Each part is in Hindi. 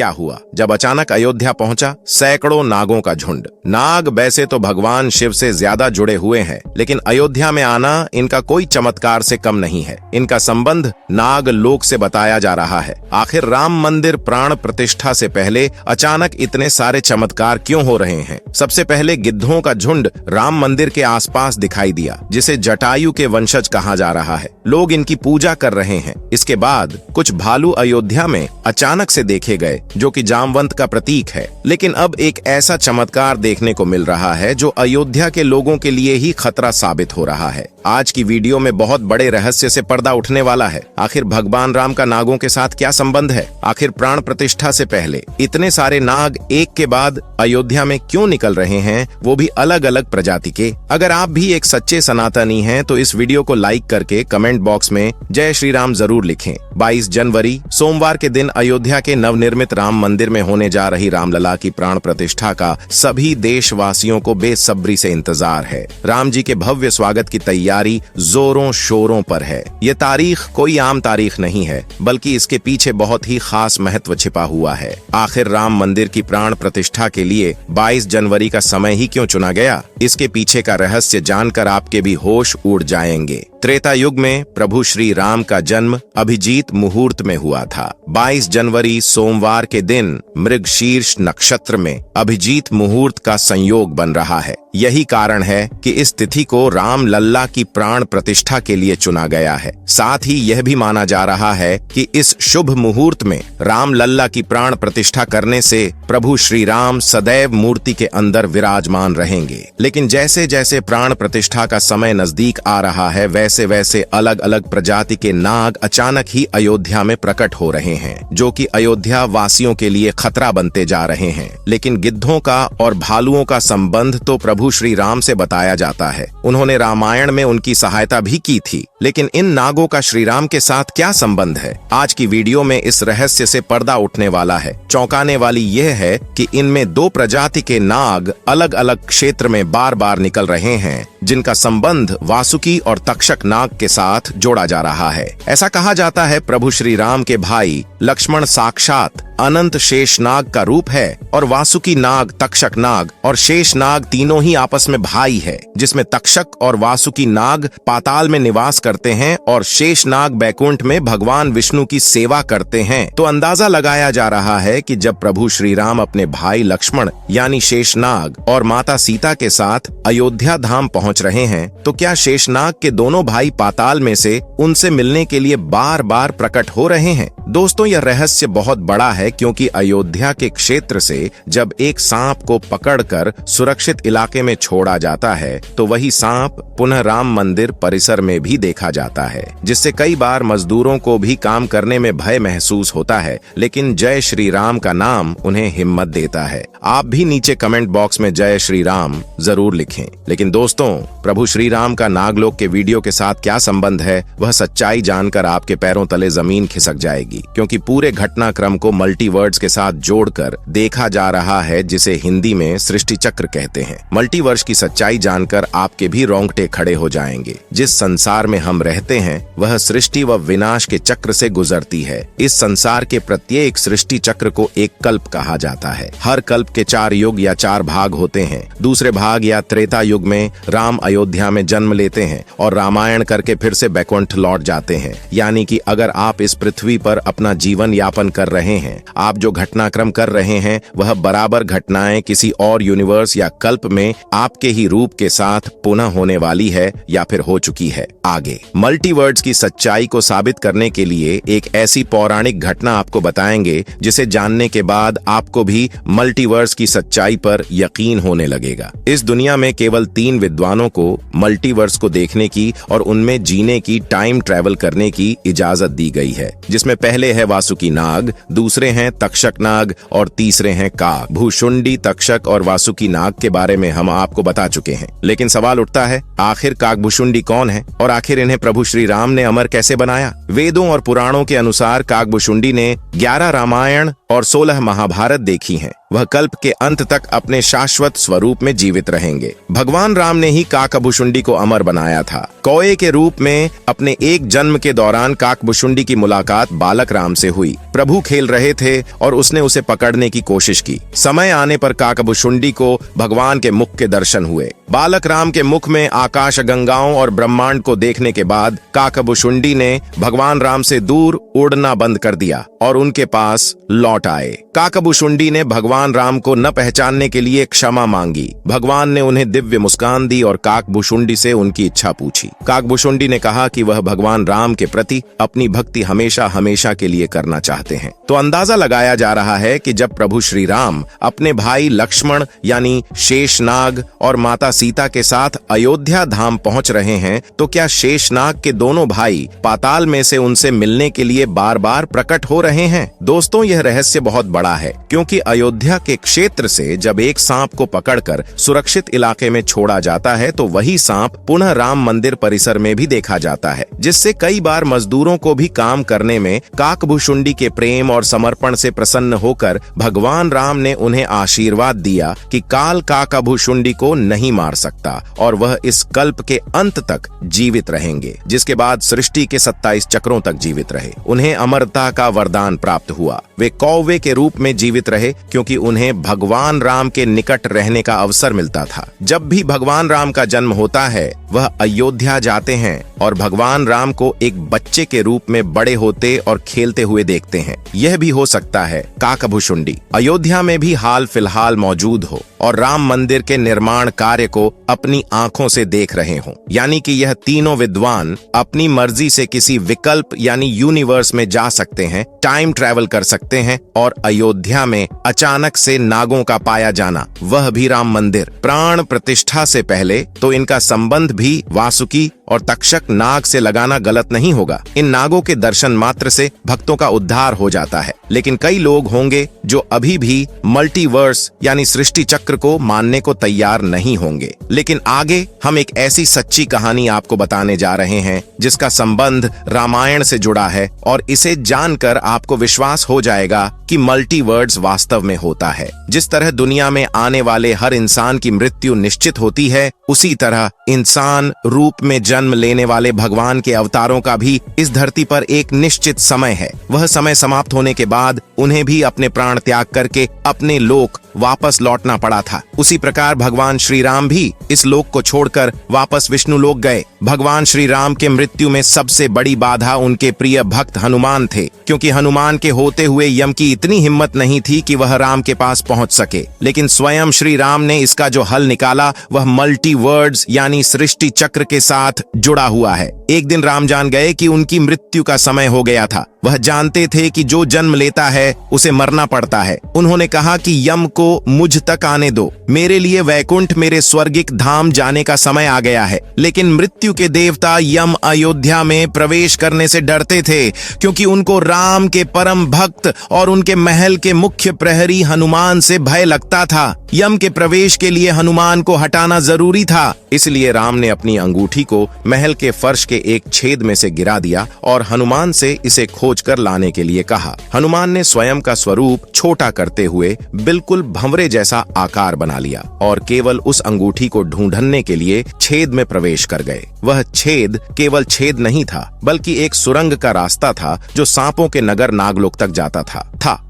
क्या हुआ। जब अचानक अयोध्या पहुंचा, सैकड़ों नागों का झुंड। नाग वैसे तो भगवान शिव से ज्यादा जुड़े हुए हैं, लेकिन अयोध्या में आना इनका कोई चमत्कार से कम नहीं है। इनका संबंध नाग लोक से बताया जा रहा है। आखिर राम मंदिर प्राण प्रतिष्ठा से पहले अचानक इतने सारे चमत्कार क्यों हो रहे हैं? सबसे पहले गिद्धों का झुंड राम मंदिर के आसपास दिखाई दिया, जिसे जटायु के वंशज कहा जा रहा है। लोग इनकी पूजा कर रहे हैं। इसके बाद कुछ भालू अयोध्या में अचानक से देखे गए, जो कि जामवंत का प्रतीक है। लेकिन अब एक ऐसा चमत्कार देखने को मिल रहा है जो अयोध्या के लोगों के लिए ही खतरा साबित हो रहा है। आज की वीडियो में बहुत बड़े रहस्य से पर्दा उठने वाला है। आखिर भगवान राम का नागों के साथ क्या संबंध है? आखिर प्राण प्रतिष्ठा से पहले इतने सारे नाग एक के बाद अयोध्या में क्यों निकल रहे हैं, वो भी अलग अलग प्रजाति के? अगर आप भी एक सच्चे सनातनी हैं तो इस वीडियो को लाइक करके कमेंट बॉक्स में जय श्री राम जरूर लिखें। 22 जनवरी सोमवार के दिन अयोध्या के नवनिर्मित राम मंदिर में होने जा रही रामलला की प्राण प्रतिष्ठा का सभी देशवासियों को बेसब्री से इंतजार है। राम जी के भव्य स्वागत की तैयारी जोरों शोरों पर है। ये तारीख कोई आम तारीख नहीं है, बल्कि इसके पीछे बहुत ही खास महत्व छिपा हुआ है। आखिर राम मंदिर की प्राण प्रतिष्ठा के लिए 22 जनवरी का समय ही क्यों चुना गया? इसके पीछे का रहस्य जानकर आपके भी होश उड़ जाएंगे। त्रेता युग में प्रभु श्री राम का जन्म अभिजीत मुहूर्त में हुआ था। 22 जनवरी सोमवार के दिन मृगशीर्ष नक्षत्र में अभिजीत मुहूर्त का संयोग बन रहा है। यही कारण है कि इस तिथि को राम लल्ला की प्राण प्रतिष्ठा के लिए चुना गया है। साथ ही यह भी माना जा रहा है कि इस शुभ मुहूर्त में राम लल्ला की प्राण प्रतिष्ठा करने से प्रभु श्री राम सदैव मूर्ति के अंदर विराजमान रहेंगे। लेकिन जैसे जैसे प्राण प्रतिष्ठा का समय नजदीक आ रहा है, वैसे वैसे अलग अलग प्रजाति के नाग अचानक ही अयोध्या में प्रकट हो रहे हैं, जो कि अयोध्या वासियों के लिए खतरा बनते जा रहे हैं। लेकिन गिद्धों का और भालुओं का संबंध तो प्रभु श्री राम से बताया जाता है। उन्होंने रामायण में उनकी सहायता भी की थी। लेकिन इन नागों का श्री राम के साथ क्या संबंध है? आज की वीडियो में इस रहस्य से पर्दा उठने वाला है। चौंकाने वाली यह है कि इनमें दो प्रजाति के नाग अलग अलग क्षेत्र में बार बार निकल रहे हैं, जिनका संबंध वासुकी और तक्षक नाग के साथ जोड़ा जा रहा है। ऐसा कहा जाता है प्रभु श्री राम के भाई लक्ष्मण साक्षात अनंत शेष नाग का रूप है, और वासुकी नाग, तक्षक नाग और शेष नाग तीनों ही आपस में भाई है, जिसमें तक्षक और वासुकी नाग पाताल में निवास करते हैं और शेष नाग बैकुंठ में भगवान विष्णु की सेवा करते हैं। तो अंदाजा लगाया जा रहा है कि जब प्रभु श्री राम अपने भाई लक्ष्मण यानी शेषनाग और माता सीता के साथ अयोध्या धाम पहुंच रहे हैं, तो क्या शेषनाग के दोनों भाई पाताल में से उनसे मिलने के लिए बार बार प्रकट हो रहे हैं? दोस्तों, यह रहस्य बहुत बड़ा है, क्योंकि अयोध्या के क्षेत्र से जब एक सांप को पकड़कर सुरक्षित इलाके में छोड़ा जाता है, तो वही सांप पुनः राम मंदिर परिसर में भी देखा जाता है, जिससे कई बार मजदूरों को भी काम करने में भय महसूस होता है। लेकिन जय श्री राम का नाम उन्हें हिम्मत देता है। आप भी नीचे कमेंट बॉक्स में जय श्री राम जरूर लिखें। लेकिन दोस्तों, प्रभु श्री राम का नागलोक के वीडियो के साथ क्या संबंध है, वह सच्चाई जानकर आपके पैरों तले जमीन खिसक जाएगी, क्योंकि पूरे घटनाक्रम को मल्टीवर्ड्स के साथ जोड़कर देखा जा रहा है, जिसे हिंदी में सृष्टि चक्र कहते हैं। मल्टीवर्स की सच्चाई जानकर आपके भी रोंगटे खड़े हो जाएंगे। जिस संसार में हम रहते हैं वह सृष्टि व विनाश के चक्र से गुजरती है। इस संसार के प्रत्येक सृष्टि चक्र को एक कल्प कहा जाता है। हर कल्प के 4 युग या 4 भाग होते हैं। दूसरे भाग या त्रेता युग में राम अयोध्या में जन्म लेते हैं और रामायण करके फिर से बैकुंठ लौट जाते हैं। यानी कि अगर आप इस पृथ्वी पर अपना जीवन यापन कर रहे हैं, आप जो घटनाक्रम कर रहे हैं, वह बराबर घटनाएं किसी और यूनिवर्स या कल्प में आपके ही रूप के साथ पुनः होने वाली है या फिर हो चुकी है। आगे मल्टीवर्ड्स की सच्चाई को साबित करने के लिए एक ऐसी पौराणिक घटना आपको बताएंगे, जिसे जानने के बाद आपको भी मल्टीवर्स की सच्चाई पर यकीन होने लगेगा। इस दुनिया में केवल 3 विद्वानों को मल्टीवर्स को देखने की और उनमें जीने की, टाइम ट्रैवल करने की इजाजत दी गई है, जिसमें पहले है वासुकी नाग, दूसरे हैं तक्षक नाग और तीसरे हैं काग। भूषुंडी, तक्षक और वासुकी नाग के बारे में हम आपको बता चुके हैं। लेकिन सवाल उठता है, आखिर कागभूषुंडी कौन है और आखिर इन्हें प्रभु श्री राम ने अमर कैसे बनाया? वेदों और पुराणों के अनुसार कागभूषुंडी ने 11 रामायण और 16 महाभारत देखी हैं। वह कल्प के अंत तक अपने शाश्वत स्वरूप में जीवित रहेंगे। भगवान राम ने ही काकभुशुंडी को अमर बनाया था। कौए के रूप में अपने एक जन्म के दौरान काकभुशुंडी की मुलाकात बालक राम से हुई। प्रभु खेल रहे थे और उसने उसे पकड़ने की कोशिश की। समय आने पर काकभुशुंडी को भगवान के मुख के दर्शन हुए। बालक राम के मुख में आकाश गंगाओं और ब्रह्मांड को देखने के बाद काकभुशुंडी ने भगवान राम से दूर उड़ना बंद कर दिया और उनके पास लौट आए। काकभुशुंडी ने भगवान राम को न पहचानने के लिए क्षमा मांगी। भगवान ने उन्हें दिव्य मुस्कान दी और काकभुशुंडी से उनकी इच्छा पूछी। काकभुशुंडी ने कहा कि वह भगवान राम के प्रति अपनी भक्ति हमेशा हमेशा के लिए करना चाहते हैं। तो अंदाजा लगाया जा रहा है कि जब प्रभु श्री राम अपने भाई लक्ष्मण यानी शेषनाग और माता सीता के साथ अयोध्या धाम पहुंच रहे हैं, तो क्या शेषनाग के दोनों भाई पाताल में से उनसे मिलने के लिए बार बार प्रकट हो रहे हैं? दोस्तों, यह रहस्य बहुत बड़ा है, क्योंकि अयोध्या के क्षेत्र से जब एक सांप को पकड़कर सुरक्षित इलाके में छोड़ा जाता है तो वही सांप पुनः राम मंदिर परिसर में भी देखा जाता है, जिससे कई बार मजदूरों को भी काम करने में काकभुशुंडी के प्रेम और समर्पण से प्रसन्न होकर भगवान राम ने उन्हें आशीर्वाद दिया कि काल काकभुशुंडी को नहीं मार सकता और वह इस कल्प के अंत तक जीवित रहेंगे, जिसके बाद सृष्टि के 27 चक्रों तक जीवित रहे। उन्हें अमरता का वरदान प्राप्त हुआ। वे कौवे के रूप में जीवित रहे क्योंकि उन्हें भगवान राम के निकट रहने का अवसर मिलता था। जब भी भगवान राम का जन्म होता है, वह अयोध्या जाते हैं और भगवान राम को एक बच्चे के रूप में बड़े होते और खेलते हुए देखते हैं। यह भी हो सकता है काकभुशुंडी अयोध्या में भी हाल फिलहाल मौजूद हो और राम मंदिर के निर्माण कार्य को अपनी आंखों से देख रहे हों। यानी कि यह तीनों विद्वान अपनी मर्जी से किसी विकल्प यानी यूनिवर्स में जा सकते हैं, टाइम ट्रैवल कर सकते हैं और अयोध्या में अचानक से नागों का पाया जाना, वह भी राम मंदिर प्राण प्रतिष्ठा से पहले, तो इनका संबंध भी वासुकी और तक्षक नाग से लगाना गलत नहीं होगा। इन नागों के दर्शन मात्र से भक्तों का उद्धार हो जाता है। लेकिन कई लोग होंगे जो अभी भी मल्टीवर्स यानी सृष्टि चक्र को मानने को तैयार नहीं होंगे। लेकिन आगे हम एक ऐसी सच्ची कहानी आपको बताने जा रहे हैं जिसका संबंध रामायण से जुड़ा है और इसे जानकर आपको विश्वास हो जाएगा कि मल्टीवर्स वास्तव में होता है। जिस तरह दुनिया में आने वाले हर इंसान की मृत्यु निश्चित होती है, उसी तरह इंसान रूप में जन्म लेने वाले भगवान के अवतारों का भी इस धरती पर एक निश्चित समय है। वह समय समाप्त होने के बाद उन्हें भी अपने प्राण त्याग करके अपने लोक वापस लौटना पड़ा था। उसी प्रकार भगवान श्री राम भी इस लोक को छोड़कर वापस विष्णु लोक गए। भगवान श्री राम के मृत्यु में सबसे बड़ी बाधा उनके प्रिय भक्त हनुमान थे, क्योंकि हनुमान के होते हुए यम की इतनी हिम्मत नहीं थी कि वह राम के पास पहुंच सके। लेकिन स्वयं श्री राम ने इसका जो हल निकाला वह मल्टीवर्ड्स यानी सृष्टि चक्र के साथ जुड़ा हुआ है। एक दिन राम जान गए कि उनकी मृत्यु का समय हो गया था। वह जानते थे कि जो जन्म लेता है उसे मरना पड़ता है। उन्होंने कहा कि यम को मुझ तक आने दो, मेरे लिए वैकुंठ मेरे स्वर्गिक धाम जाने का समय आ गया है। लेकिन मृत्यु के देवता यम अयोध्या में प्रवेश करने से डरते थे, क्योंकि उनको राम के परम भक्त और उनके महल के मुख्य प्रहरी हनुमान से भय लगता था। यम के प्रवेश के लिए हनुमान को हटाना जरूरी था। इसलिए राम ने अपनी अंगूठी को महल के फर्श के एक छेद में से गिरा दिया और हनुमान से इसे खोज कर लाने के लिए कहा। हनुमान ने स्वयं का स्वरूप छोटा करते हुए बिल्कुल भंवरे जैसा आकार बना लिया और केवल उस अंगूठी को ढूंढने के लिए छेद में प्रवेश कर गए। वह छेद केवल छेद नहीं था, बल्कि एक सुरंग का रास्ता था जो सांपों के नगर नागलोक तक जाता था।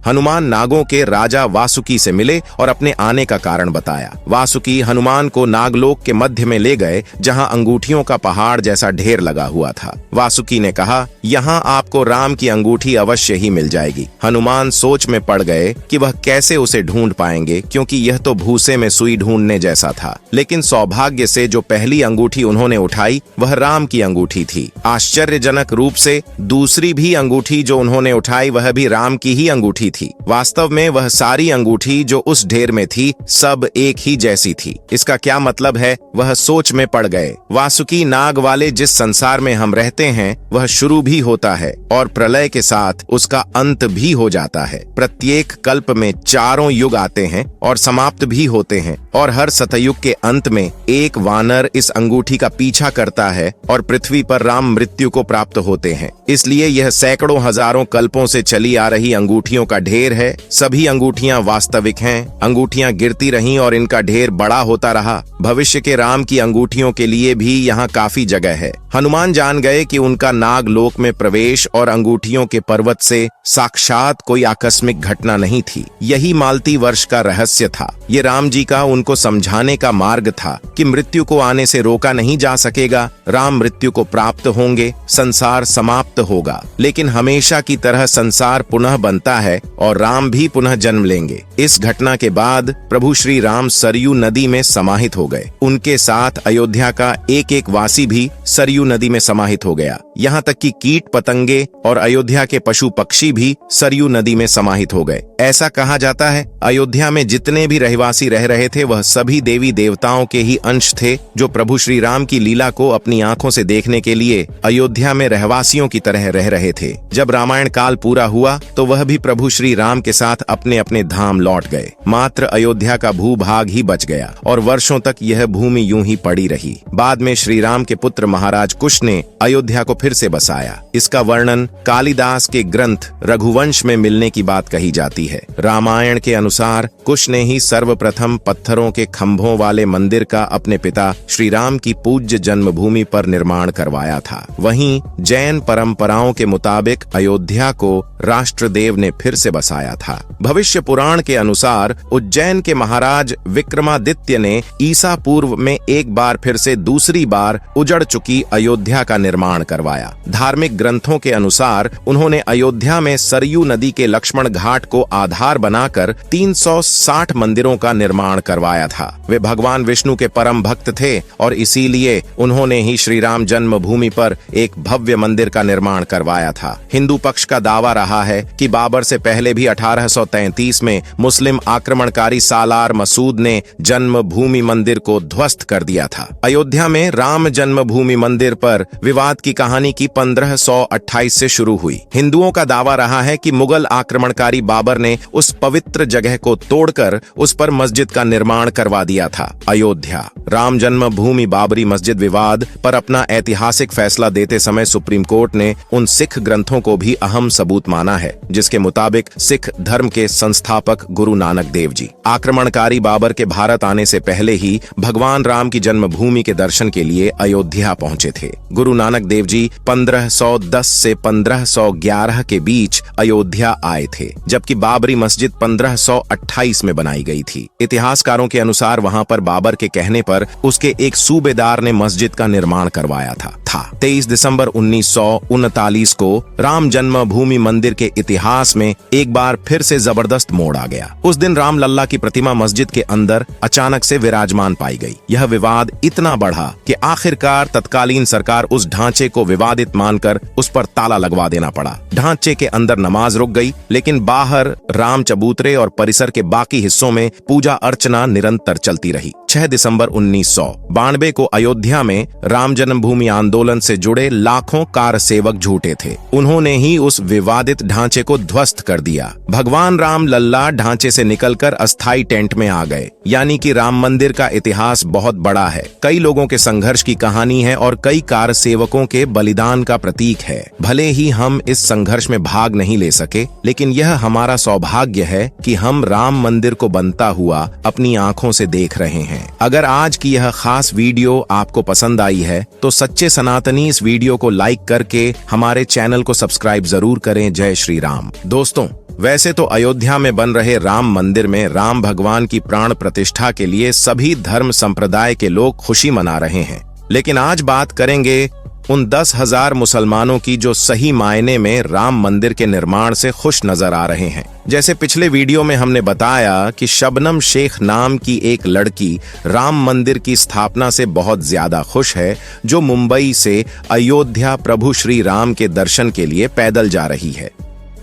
हनुमान नागों के राजा वासुकी से मिले और अपने आने का कारण बताया। वासुकी हनुमान को नागलोक के मध्य में ले गए, जहां अंगूठियों का पहाड़ जैसा ढेर लगा हुआ था। वासुकी ने कहा, यहाँ आपको राम की अंगूठी अवश्य ही मिल जाएगी। हनुमान सोच में पड़ गए कि वह कैसे उसे ढूंढ पाएंगे, क्योंकि यह तो भूसे में सुई ढूंढने जैसा था। लेकिन सौभाग्य से जो पहली अंगूठी उन्होंने उठाई वह राम की अंगूठी थी। आश्चर्यजनक रूप से दूसरी भी अंगूठी जो उन्होंने उठाई वह भी राम की ही अंगूठी थी। वास्तव में वह सारी अंगूठी जो उस ढेर में थी सब एक ही जैसी थी। इसका क्या मतलब है? वह सोच में पड़ गए। वासुकी नाग वाले जिस संसार में हम रहते हैं वह शुरू भी होता है और प्रलय प्रलय के साथ उसका अंत भी हो जाता है। प्रत्येक कल्प में 4 युग आते हैं और समाप्त भी होते हैं, और हर सतयुग के अंत में एक वानर इस अंगूठी का पीछा करता है और पृथ्वी पर राम मृत्यु को प्राप्त होते हैं। इसलिए यह सैकड़ों हजारों कल्पों से चली आ रही अंगूठियों का ढेर है। सभी अंगूठियां वास्तविक हैं। अंगूठियां गिरती रहीं और इनका ढेर बड़ा होता रहा। भविष्य के राम की अंगूठियों के लिए भी यहाँ काफी जगह है। हनुमान जान गए कि उनका नागलोक में प्रवेश और अंगूठियों के पर्वत से साक्षात कोई आकस्मिक घटना नहीं थी। यही मालती वर्ष का रहस्य था। ये राम जी का उनको समझाने का मार्ग था कि मृत्यु को आने से रोका नहीं जा सकेगा। राम मृत्यु को प्राप्त होंगे, संसार समाप्त होगा, लेकिन हमेशा की तरह संसार पुनः बनता है और राम भी पुनः जन्म लेंगे। इस घटना के बाद प्रभु श्री राम सरयू नदी में समाहित हो गए। उनके साथ अयोध्या का एक एक वासी भी सरयू नदी में समाहित हो गया। यहाँ तक कि कीट पतंगे और अयोध्या के पशु पक्षी भी सरयू नदी में समाहित हो गए। ऐसा कहा जाता है अयोध्या में जितने भी रहवासी रह रहे थे वह सभी देवी देवताओं के ही अंश थे, जो प्रभु श्री राम की लीला को अपनी आंखों से देखने के लिए अयोध्या में रहवासियों की तरह रह रहे थे। जब रामायण काल पूरा हुआ तो वह भी प्रभु श्री राम के साथ अपने अपने धाम लौट गए। मात्र अयोध्या का भूभाग ही बच गया और वर्षों तक यह भूमि यूं ही पड़ी रही। बाद में श्री राम के पुत्र महाराज कुश ने अयोध्या को फिर से बसाया। इसका वर्णन कालिदास के ग्रंथ रघुवंश में मिलने की बात कही जाती है। रामायण के अनुसार कुश ने ही सर्वप्रथम पत्थरों के खंभों वाले मंदिर का अपने पिता श्री राम की पूज्य जन्मभूमि पर निर्माण करवाया था। वहीं जैन परंपराओं के मुताबिक अयोध्या को राष्ट्रदेव ने फिर से बसाया था। भविष्य पुराण के अनुसार उज्जैन के महाराज विक्रमादित्य ने ईसा पूर्व में एक बार फिर से दूसरी बार उजड़ चुकी अयोध्या का निर्माण करवाया। धार्मिक ग्रंथों के अनुसार उन्होंने अयोध्या में सरयू नदी के लक्ष्मण घाट को आधार बनाकर 360 मंदिरों का निर्माण करवाया था। वे भगवान विष्णु के परम भक्त थे और इसीलिए उन्होंने ही श्री राम जन्मभूमि पर एक भव्य मंदिर का निर्माण करवाया था। हिंदू पक्ष का दावा रहा है कि बाबर से पहले भी 1833 में मुस्लिम आक्रमणकारी सालार मसूद ने जन्मभूमि मंदिर को ध्वस्त कर दिया था। अयोध्या में राम जन्मभूमि मंदिर पर विवाद की कहानी की 1528 से शुरू हुई। हिंदुओं का दावा रहा है कि मुगल आक्रमणकारी बाबर ने उस पवित्र जगह को तोड़कर उस पर मस्जिद का निर्माण करवा दिया था। अयोध्या राम जन्मभूमि बाबरी मस्जिद विवाद पर अपना ऐतिहासिक फैसला देते समय सुप्रीम कोर्ट ने उन सिख ग्रंथों को भी अहम सबूत माना है, जिसके मुताबिक सिख धर्म के संस्थापक गुरु नानक देव जी आक्रमणकारी बाबर के भारत आने से पहले ही भगवान राम की जन्मभूमि के दर्शन के लिए अयोध्या पहुंचे थे। गुरु नानक देव जी 1510 से 1511 के बीच अयोध्या आए थे, जबकि बाबरी मस्जिद 1528 में बनाई गई थी। इतिहासकारों के अनुसार वहां पर बाबर के कहने पर उसके एक सूबेदार ने मस्जिद का निर्माण करवाया था। 23 दिसंबर 1939 को राम जन्मभूमि मंदिर के इतिहास में एक बार फिर से जबरदस्त मोड़ आ गया। उस दिन राम लल्ला की प्रतिमा मस्जिद के अंदर अचानक से विराजमान पाई गई। यह विवाद इतना बढ़ा कि आखिरकार तत्कालीन सरकार उस ढांचे को विवादित मानकर उस पर ताला लगवा देना पड़ा। ढांचे के अंदर नमाज रुक गई, लेकिन बाहर राम चबूतरे और परिसर के बाकी हिस्सों में पूजा अर्चना निरंतर चलती रही। 6 दिसंबर 1992 को अयोध्या में राम जन्मभूमि आंदोलन से जुड़े लाखों कार सेवक झूठे थे। उन्होंने ही उस विवादित ढांचे को ध्वस्त कर दिया। भगवान राम लल्ला ढांचे से निकलकर अस्थायी टेंट में आ गए। यानी कि राम मंदिर का इतिहास बहुत बड़ा है। कई लोगों के संघर्ष की कहानी है और कई कार सेवकों के बलिदान का प्रतीक है। भले ही हम इस संघर्ष में भाग नहीं ले सके, लेकिन यह हमारा सौभाग्य है कि हम राम मंदिर को बनता हुआ अपनी आंखों से देख रहे हैं। अगर आज की यह खास वीडियो आपको पसंद आई है तो सच्चे सनातनी इस वीडियो को लाइक करके हमारे चैनल को सब्सक्राइब जरूर करें। जय श्री राम। दोस्तों, वैसे तो अयोध्या में बन रहे राम मंदिर में राम भगवान की प्राण प्रतिष्ठा के लिए सभी धर्म संप्रदाय के लोग खुशी मना रहे हैं, लेकिन आज बात करेंगे उन 10,000 मुसलमानों की जो सही मायने में राम मंदिर के निर्माण से खुश नजर आ रहे हैं। जैसे पिछले वीडियो में हमने बताया कि शबनम शेख नाम की एक लड़की राम मंदिर की स्थापना से बहुत ज्यादा खुश है, जो मुंबई से अयोध्या प्रभु श्री राम के दर्शन के लिए पैदल जा रही है।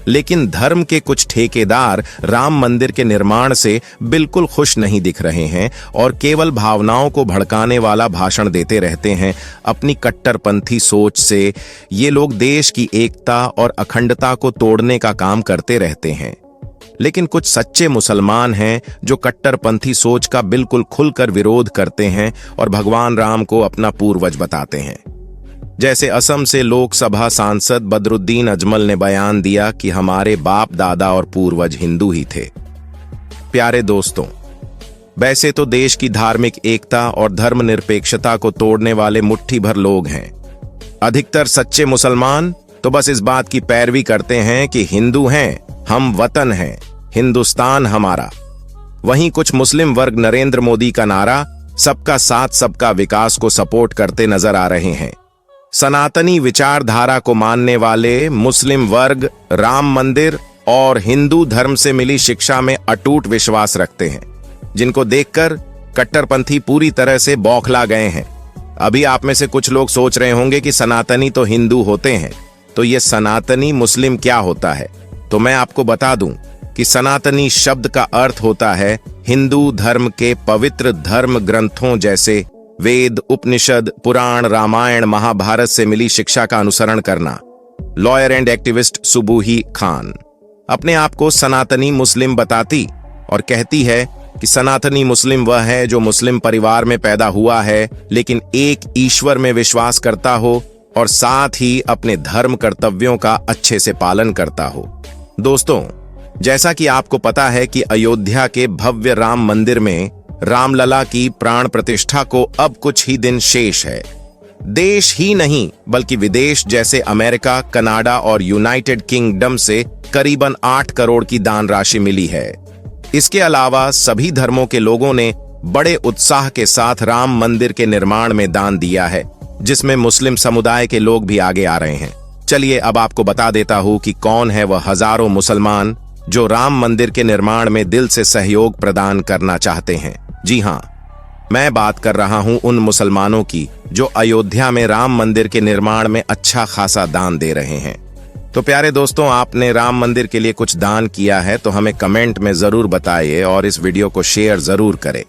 लेकिन धर्म के कुछ ठेकेदार राम मंदिर के निर्माण से बिल्कुल खुश नहीं दिख रहे हैं और केवल भावनाओं को भड़काने वाला भाषण देते रहते हैं। अपनी कट्टरपंथी सोच से ये लोग देश की एकता और अखंडता को तोड़ने का काम करते रहते हैं। लेकिन कुछ सच्चे मुसलमान हैं जो कट्टरपंथी सोच का बिल्कुल खुलकर विरोध करते हैं और भगवान राम को अपना पूर्वज बताते हैं। जैसे असम से लोकसभा सांसद बदरुद्दीन अजमल ने बयान दिया कि हमारे बाप दादा और पूर्वज हिंदू ही थे। प्यारे दोस्तों, वैसे तो देश की धार्मिक एकता और धर्मनिरपेक्षता को तोड़ने वाले मुट्ठी भर लोग हैं। अधिकतर सच्चे मुसलमान तो बस इस बात की पैरवी करते हैं कि हिंदू हैं, हम वतन हैं, हिंदुस्तान हमारा। वहीं कुछ मुस्लिम वर्ग नरेंद्र मोदी का नारा सबका साथ सबका विकास को सपोर्ट करते नजर आ रहे हैं। सनातनी विचारधारा को मानने वाले मुस्लिम वर्ग राम मंदिर और हिंदू धर्म से मिली शिक्षा में अटूट विश्वास रखते हैं, जिनको देखकर कट्टरपंथी पूरी तरह से बौखला गए हैं। अभी आप में से कुछ लोग सोच रहे होंगे कि सनातनी तो हिंदू होते हैं, तो ये सनातनी मुस्लिम क्या होता है? तो मैं आपको बता दूं कि सनातनी शब्द का अर्थ होता है हिंदू धर्म के पवित्र धर्म ग्रंथों जैसे वेद, उपनिषद, पुराण, रामायण, महाभारत से मिली शिक्षा का अनुसरण करना। लॉयर एंड एक्टिविस्ट सुबूही खान अपने आप को सनातनी मुस्लिम बताती और कहती है कि सनातनी मुस्लिम वह है जो मुस्लिम परिवार में पैदा हुआ है, लेकिन एक ईश्वर में विश्वास करता हो और साथ ही अपने धर्म कर्तव्यों का अच्छे से पालन करता हो। दोस्तों, जैसा कि आपको पता है कि अयोध्या के भव्य राम मंदिर में रामलला की प्राण प्रतिष्ठा को अब कुछ ही दिन शेष है। देश ही नहीं बल्कि विदेश जैसे अमेरिका, कनाडा और यूनाइटेड किंगडम से करीबन 8 करोड़ की दान राशि मिली है। इसके अलावा सभी धर्मों के लोगों ने बड़े उत्साह के साथ राम मंदिर के निर्माण में दान दिया है, जिसमें मुस्लिम समुदाय के लोग भी आगे आ रहे हैं। चलिए अब आपको बता देता हूं कि कौन है वह हजारों मुसलमान जो राम मंदिर के निर्माण में दिल से सहयोग प्रदान करना चाहते हैं। जी हां, मैं बात कर रहा हूं उन मुसलमानों की जो अयोध्या में राम मंदिर के निर्माण में अच्छा खासा दान दे रहे हैं। तो प्यारे दोस्तों, आपने राम मंदिर के लिए कुछ दान किया है तो हमें कमेंट में जरूर बताइए और इस वीडियो को शेयर जरूर करें।